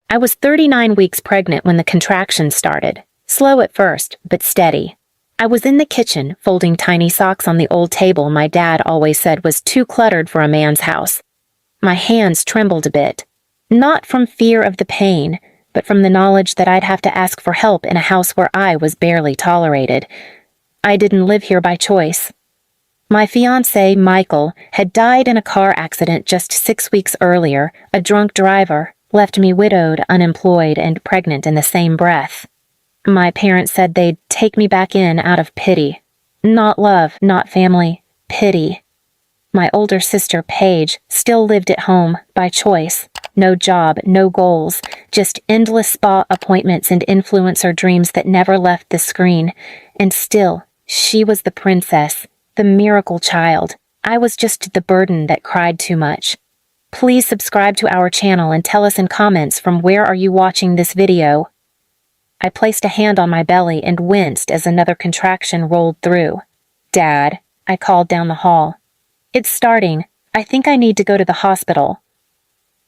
I was 39 weeks pregnant when the contractions started. Slow at first, but steady. I was in the kitchen, folding tiny socks on the old table my dad always said was too cluttered for a man's house. My hands trembled a bit. Not from fear of the pain, but from the knowledge that I'd have to ask for help in a house where I was barely tolerated. I didn't live here by choice. My fiancé, Michael, had died in a car accident just 6 weeks earlier. A drunk driver left me widowed, unemployed, and pregnant in the same breath. My parents said they'd take me back in out of pity. Not love, not family, pity. My older sister, Paige, still lived at home, by choice. No job, no goals, just endless spa appointments and influencer dreams that never left the screen. And still, she was the princess, the miracle child. I was just the burden that cried too much. Please subscribe to our channel and tell us in comments from where are you watching this video. I placed a hand on my belly and winced as another contraction rolled through. Dad, I called down the hall. It's starting. I think I need to go to the hospital.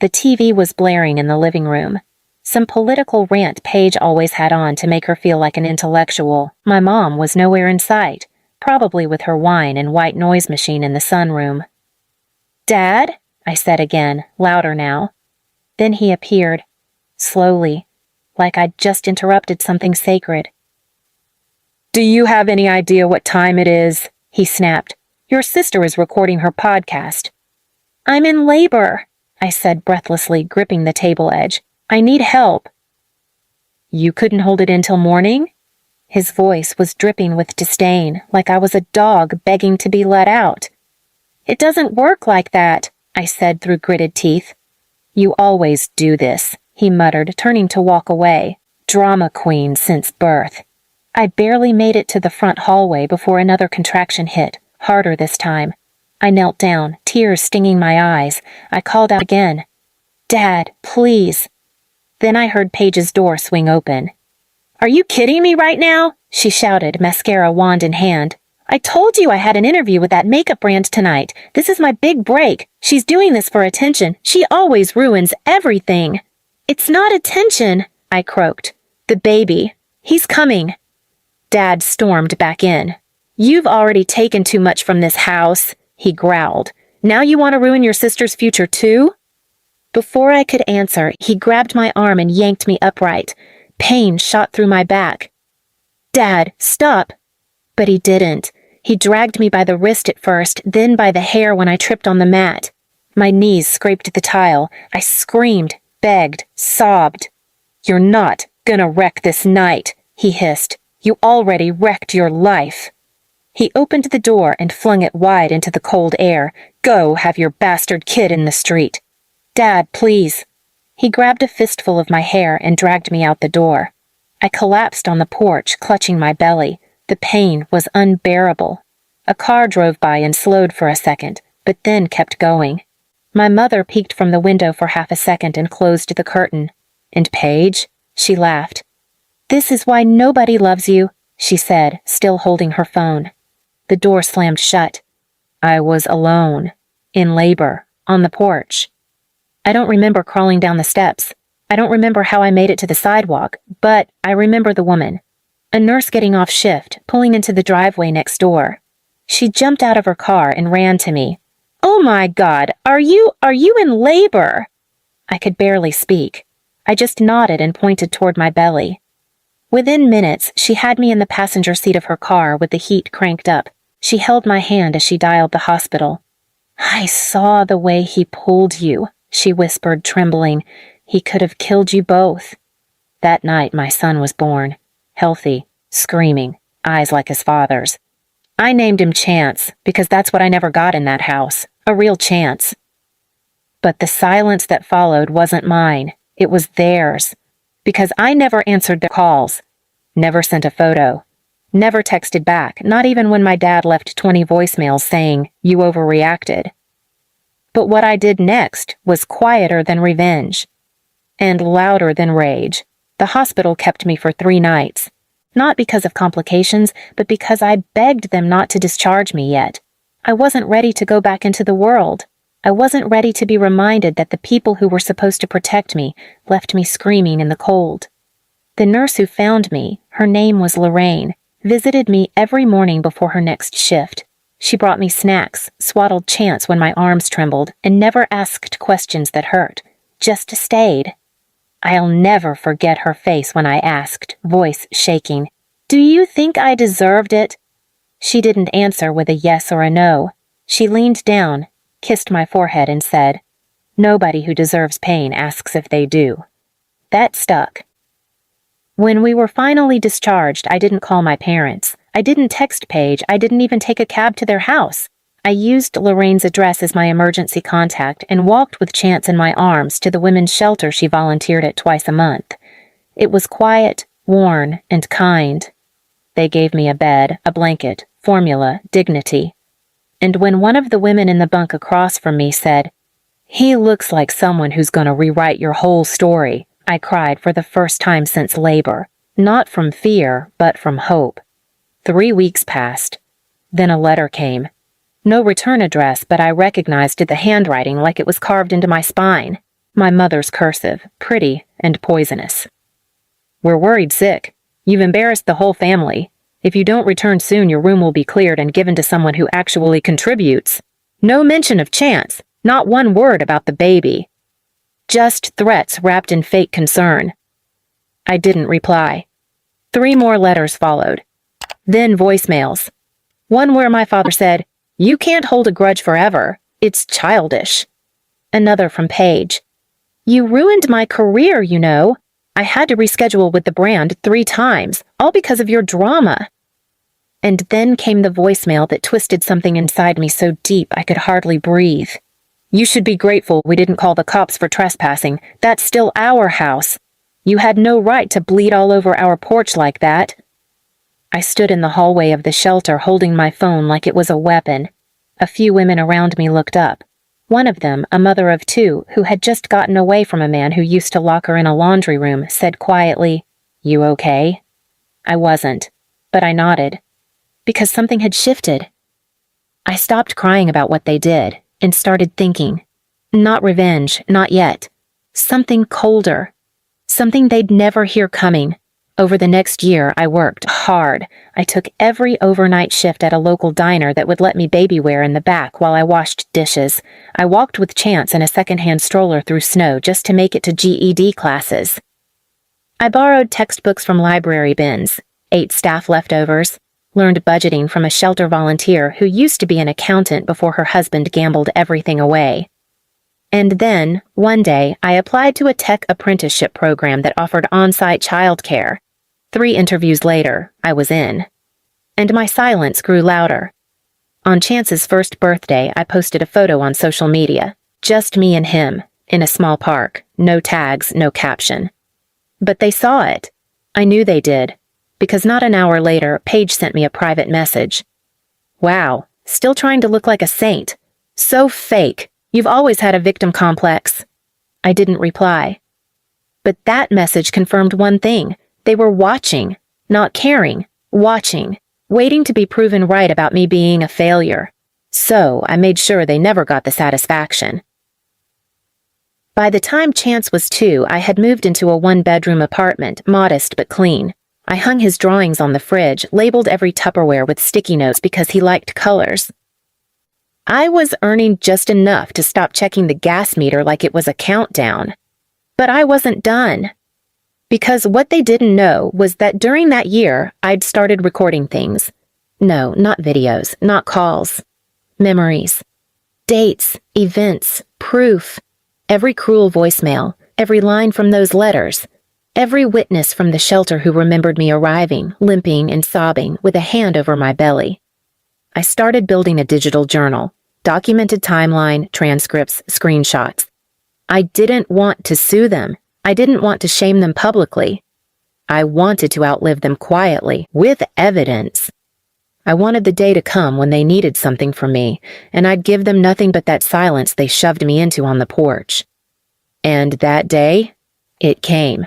The TV was blaring in the living room. Some political rant Paige always had on to make her feel like an intellectual. My mom was nowhere in sight, probably with her wine and white noise machine in the sunroom. Dad? I said again, louder now. Then he appeared, slowly, like I'd just interrupted something sacred. Do you have any idea what time it is? He snapped. Your sister is recording her podcast. I'm in labor, I said breathlessly, gripping the table edge. I need help. You couldn't hold it in till morning? His voice was dripping with disdain, like I was a dog begging to be let out. It doesn't work like that, I said through gritted teeth. You always do this, he muttered, turning to walk away. Drama queen since birth. I barely made it to the front hallway before another contraction hit, harder this time. I knelt down, tears stinging my eyes. I called out again. Dad, please. Then I heard Paige's door swing open. Are you kidding me right now? She shouted, mascara wand in hand. I told you I had an interview with that makeup brand tonight. This is my big break. She's doing this for attention. She always ruins everything. It's not attention, I croaked. The baby. He's coming. Dad stormed back in. You've already taken too much from this house, he growled. Now you want to ruin your sister's future too? Before I could answer, he grabbed my arm and yanked me upright. Pain shot through my back. Dad, stop. But he didn't. He dragged me by the wrist at first, then by the hair when I tripped on the mat. My knees scraped the tile. I screamed, begged, sobbed. You're not gonna wreck this night, he hissed. You already wrecked your life. He opened the door and flung it wide into the cold air. Go have your bastard kid in the street. Dad, please. He grabbed a fistful of my hair and dragged me out the door. I collapsed on the porch, clutching my belly. The pain was unbearable. A car drove by and slowed for a second, but then kept going. My mother peeked from the window for half a second and closed the curtain. And Paige? She laughed. This is why nobody loves you, she said, still holding her phone. The door slammed shut. I was alone, in labor, on the porch. I don't remember crawling down the steps. I don't remember how I made it to the sidewalk, but I remember the woman. A nurse getting off shift, pulling into the driveway next door. She jumped out of her car and ran to me. Oh my God, are you in labor? I could barely speak. I just nodded and pointed toward my belly. Within minutes, she had me in the passenger seat of her car with the heat cranked up. She held my hand as she dialed the hospital. I saw the way he pulled you, she whispered, trembling. He could have killed you both. That night, my son was born. Healthy, screaming, eyes like his father's. I named him Chance because that's what I never got in that house, a real chance. But the silence that followed wasn't mine, it was theirs, because I never answered their calls, never sent a photo, never texted back, not even when my dad left 20 voicemails saying, you overreacted. But what I did next was quieter than revenge, and louder than rage. The hospital kept me for 3 nights. Not because of complications, but because I begged them not to discharge me yet. I wasn't ready to go back into the world. I wasn't ready to be reminded that the people who were supposed to protect me left me screaming in the cold. The nurse who found me, her name was Lorraine, visited me every morning before her next shift. She brought me snacks, swaddled Chance when my arms trembled, and never asked questions that hurt, just stayed. I'll never forget her face when I asked, voice shaking, "Do you think I deserved it?" She didn't answer with a yes or a no. She leaned down, kissed my forehead, and said, "Nobody who deserves pain asks if they do." That stuck. When we were finally discharged, I didn't call my parents. I didn't text Paige. I didn't even take a cab to their house. I used Lorraine's address as my emergency contact and walked with Chance in my arms to the women's shelter she volunteered at twice a month. It was quiet, worn, and kind. They gave me a bed, a blanket, formula, dignity. And when one of the women in the bunk across from me said, "He looks like someone who's going to rewrite your whole story," I cried for the first time since labor, not from fear, but from hope. 3 weeks passed. Then a letter came. No return address, but I recognized the handwriting like it was carved into my spine. My mother's cursive, pretty and poisonous. "We're worried sick. You've embarrassed the whole family. If you don't return soon, your room will be cleared and given to someone who actually contributes. No mention of Chance, not one word about the baby. Just threats wrapped in fake concern." I didn't reply. 3 more letters followed. Then voicemails. One where my father said, "You can't hold a grudge forever. It's childish." Another from Paige. "You ruined my career, you know. I had to reschedule with the brand 3 times, all because of your drama." And then came the voicemail that twisted something inside me so deep I could hardly breathe. "You should be grateful we didn't call the cops for trespassing. That's still our house. You had no right to bleed all over our porch like that." I stood in the hallway of the shelter holding my phone like it was a weapon. A few women around me looked up. One of them, a mother of 2, who had just gotten away from a man who used to lock her in a laundry room, said quietly, "You okay?" I wasn't, but I nodded. Because something had shifted. I stopped crying about what they did and started thinking. Not revenge, not yet. Something colder. Something they'd never hear coming. Over the next year, I worked hard. I took every overnight shift at a local diner that would let me baby wear in the back while I washed dishes. I walked with Chance in a secondhand stroller through snow just to make it to GED classes. I borrowed textbooks from library bins, ate staff leftovers, learned budgeting from a shelter volunteer who used to be an accountant before her husband gambled everything away. And then, one day, I applied to a tech apprenticeship program that offered on-site childcare. 3 interviews later, I was in. And my silence grew louder. On Chance's first birthday, I posted a photo on social media. Just me and him, in a small park. No tags, no caption. But they saw it. I knew they did. Because not an hour later, Paige sent me a private message. "Wow, still trying to look like a saint. So fake. You've always had a victim complex." I didn't reply. But that message confirmed one thing. They were watching, not caring, watching, waiting to be proven right about me being a failure. So I made sure they never got the satisfaction. By the time Chance was 2, I had moved into a 1-bedroom apartment, modest but clean. I hung his drawings on the fridge, labeled every Tupperware with sticky notes because he liked colors. I was earning just enough to stop checking the gas meter like it was a countdown. But I wasn't done. Because what they didn't know was that during that year, I'd started recording things. No, not videos, not calls. Memories. Dates, events, proof. Every cruel voicemail, every line from those letters. Every witness from the shelter who remembered me arriving, limping and sobbing, with a hand over my belly. I started building a digital journal, documented timeline, transcripts, screenshots. I didn't want to sue them. I didn't want to shame them publicly. I wanted to outlive them quietly, with evidence. I wanted the day to come when they needed something from me, and I'd give them nothing but that silence they shoved me into on the porch. And that day, it came.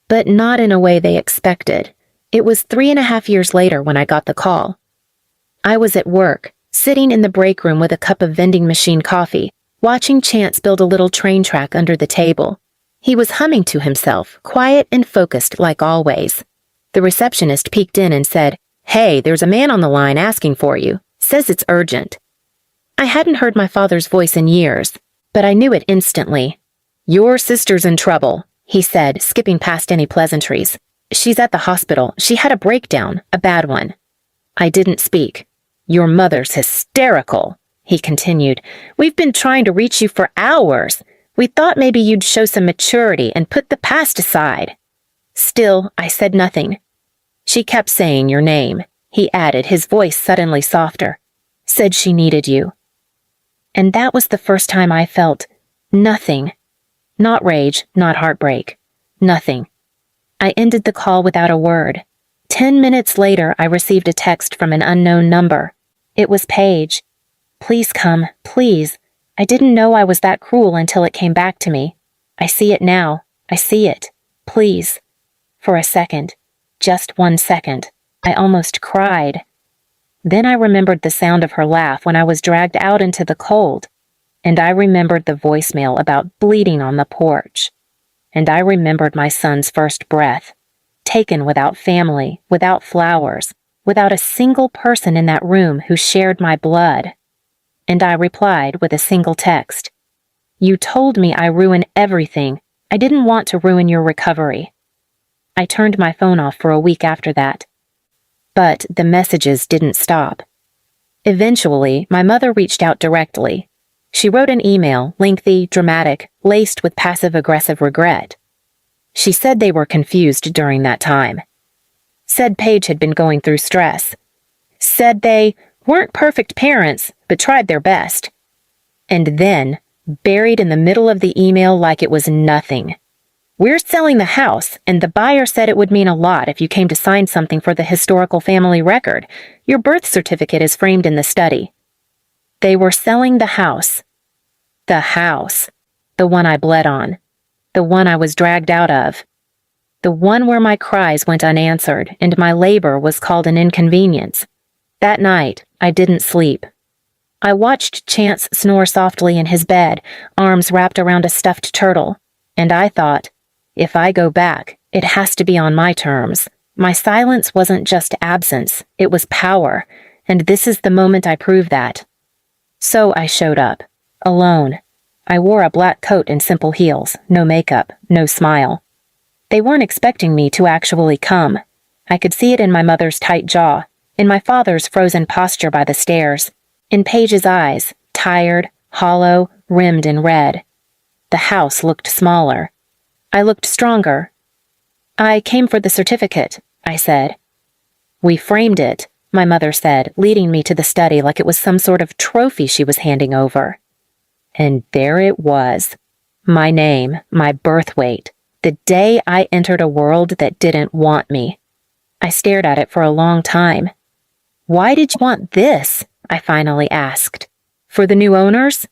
But not in a way they expected. It was 3.5 years later when I got the call. I was at work, sitting in the break room with a cup of vending machine coffee, watching Chance build a little train track under the table. He was humming to himself, quiet and focused like always. The receptionist peeked in and said, "Hey, there's a man on the line asking for you. Says it's urgent." I hadn't heard my father's voice in years, but I knew it instantly. "Your sister's in trouble," he said, skipping past any pleasantries. "She's at the hospital. She had a breakdown, a bad one." I didn't speak. "Your mother's hysterical," he continued. "We've been trying to reach you for hours. We thought maybe you'd show some maturity and put the past aside." Still, I said nothing. "She kept saying your name," he added, his voice suddenly softer. "Said she needed you." And that was the first time I felt nothing. Not rage, not heartbreak. Nothing. I ended the call without a word. 10 minutes later, I received a text from an unknown number. It was Paige. "Please come, please. I didn't know I was that cruel until it came back to me. I see it now. I see it. Please." For a second, just 1 second, I almost cried. Then I remembered the sound of her laugh when I was dragged out into the cold. And I remembered the voicemail about bleeding on the porch. And I remembered my son's first breath, taken without family, without flowers, without a single person in that room who shared my blood. And I replied with a single text. "You told me I ruin everything. I didn't want to ruin your recovery." I turned my phone off for a week after that. But the messages didn't stop. Eventually, my mother reached out directly. She wrote an email, lengthy, dramatic, laced with passive-aggressive regret. She said they were confused during that time. Said Paige had been going through stress. Said they weren't perfect parents, but tried their best. And then, buried in the middle of the email like it was nothing. "We're selling the house, and the buyer said it would mean a lot if you came to sign something for the historical family record. Your birth certificate is framed in the study." They were selling the house. The house. The one I bled on. The one I was dragged out of. The one where my cries went unanswered and my labor was called an inconvenience. That night, I didn't sleep. I watched Chance snore softly in his bed, arms wrapped around a stuffed turtle, and I thought, if I go back, it has to be on my terms. My silence wasn't just absence, it was power, and this is the moment I prove that. So I showed up, alone. I wore a black coat and simple heels, no makeup, no smile. They weren't expecting me to actually come. I could see it in my mother's tight jaw, in my father's frozen posture by the stairs, in Paige's eyes, tired, hollow, rimmed in red. The house looked smaller. I looked stronger. "I came for the certificate," I said. "We framed it," my mother said, leading me to the study like it was some sort of trophy she was handing over. And there it was. My name, my birth weight, the day I entered a world that didn't want me. I stared at it for a long time. "Why did you want this?" I finally asked. "For the new owners?"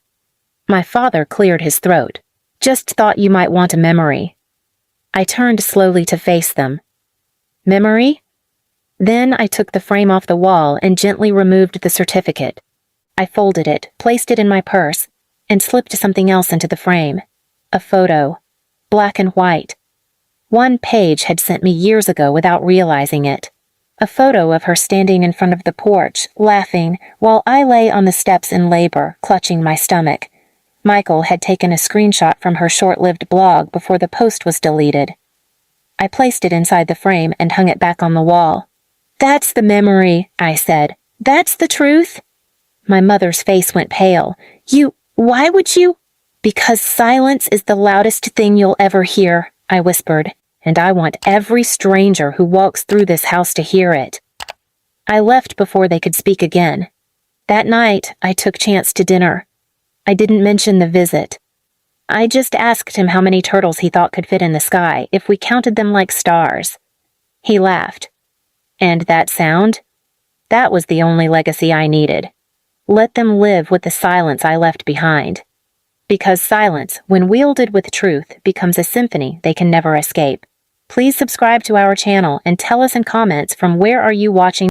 My father cleared his throat. "Just thought you might want a memory." I turned slowly to face them. "Memory?" Then I took the frame off the wall and gently removed the certificate. I folded it, placed it in my purse, and slipped something else into the frame. A photo. Black and white. One Paige had sent me years ago without realizing it. A photo of her standing in front of the porch, laughing, while I lay on the steps in labor, clutching my stomach. Michael had taken a screenshot from her short-lived blog before the post was deleted. I placed it inside the frame and hung it back on the wall. "That's the memory," I said. "That's the truth?" My mother's face went pale. Why would you?" "Because silence is the loudest thing you'll ever hear," I whispered, "and I want every stranger who walks through this house to hear it." I left before they could speak again. That night, I took Chance to dinner. I didn't mention the visit. I just asked him how many turtles he thought could fit in the sky if we counted them like stars. He laughed. And that sound? That was the only legacy I needed. Let them live with the silence I left behind. Because silence, when wielded with truth, becomes a symphony they can never escape. Please subscribe to our channel and tell us in comments from where are you watching